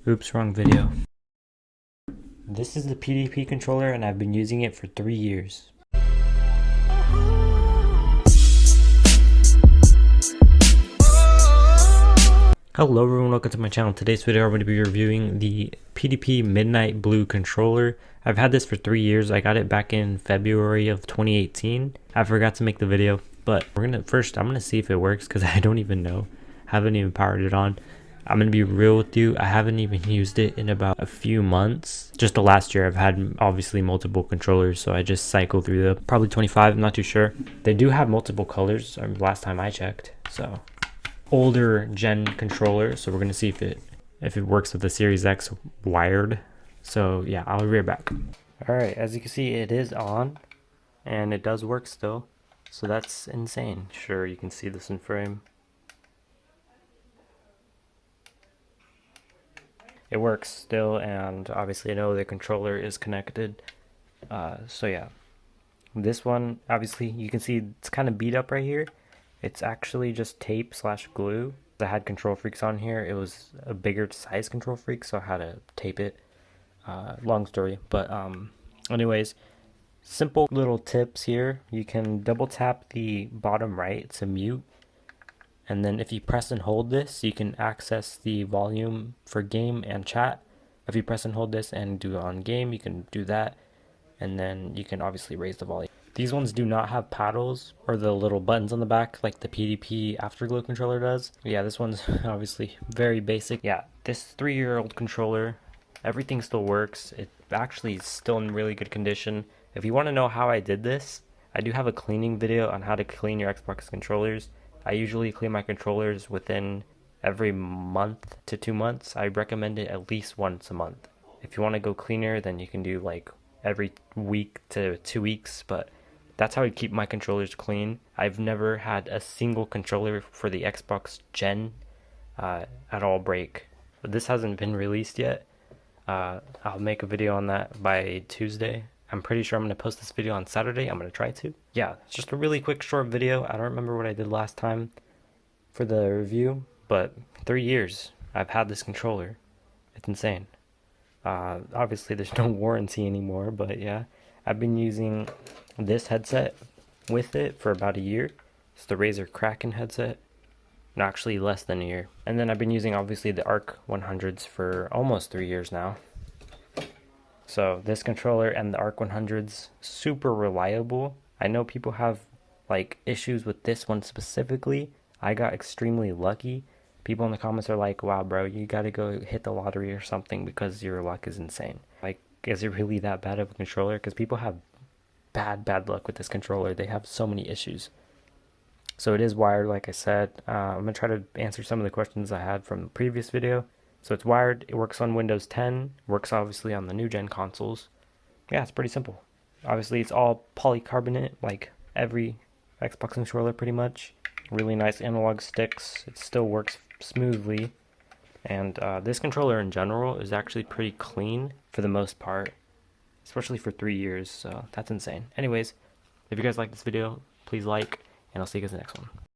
Oops, wrong video. This is the PDP controller and I've been using it for 3 years. Hello everyone, welcome to my channel. Today's video I'm going to be reviewing the PDP Midnight Blue controller. I've had this for 3 years. I got it back in February of 2018. I forgot to make the video, but I'm gonna see if it works because I don't even know. Haven't even powered it on. I'm gonna be real with you, I haven't even used it in about a few months. Just the last year I've had obviously multiple controllers, so I just cycle through the probably 25, I'm not too sure. They do have multiple colors last time I checked, so older gen controller. So we're gonna see if it works with the Series X wired. So yeah, I'll be right back. All right, as you can see, it is on and it does work still, so that's insane. Sure, you can see this in frame. It works still, and obviously I know the controller is connected. So yeah, this one, obviously you can see it's kind of beat up right here. It's actually just tape / glue. I had Control Freaks on here. It was a bigger size Control Freak, so I had to tape it. Long story, but anyways, simple little tips here. You can double tap the bottom right to mute, and then if you press and hold this, you can access the volume for game and chat. If you press and hold this and do it on game, you can do that, and then you can obviously raise the volume. These ones do not have paddles or the little buttons on the back like the PDP Afterglow controller does. Yeah, this one's obviously very basic. Yeah, this 3-year-old controller, everything still works. It actually is still in really good condition. If you want to know how I did this, I do have a cleaning video on how to clean your Xbox controllers. I usually clean my controllers within every month to 2 months. I recommend it at least once a month. If you want to go cleaner, then you can do like every week to 2 weeks, but that's how I keep my controllers clean. I've never had a single controller for the Xbox Gen at all break. But this hasn't been released yet. I'll make a video on that by Tuesday. I'm pretty sure I'm going to post this video on Saturday. I'm going to try to. Yeah, it's just a really quick short video. I don't remember what I did last time for the review, but 3 years I've had this controller. It's insane. Obviously there's no warranty anymore, but yeah, I've been using this headset with it for about a year. It's the Razer Kraken headset. No, actually less than a year. And then I've been using obviously the Arc 100s for almost 3 years now. So this controller and the Arc 100s, super reliable. I know people have like issues with this one specifically. I got extremely lucky. People in the comments are like, wow bro, you gotta go hit the lottery or something because your luck is insane. Like, is it really that bad of a controller? Because people have bad luck with this controller. They have so many issues. So it is wired, like I said. I'm gonna try to answer some of the questions I had from the previous video. So it's wired, it works on Windows 10, works obviously on the new gen consoles. Yeah, it's pretty simple. Obviously it's all polycarbonate, like every Xbox controller pretty much. Really nice analog sticks. It still works smoothly. And this controller in general is actually pretty clean for the most part, especially for 3 years, so that's insane. Anyways, if you guys like this video, please like, and I'll see you guys in the next one.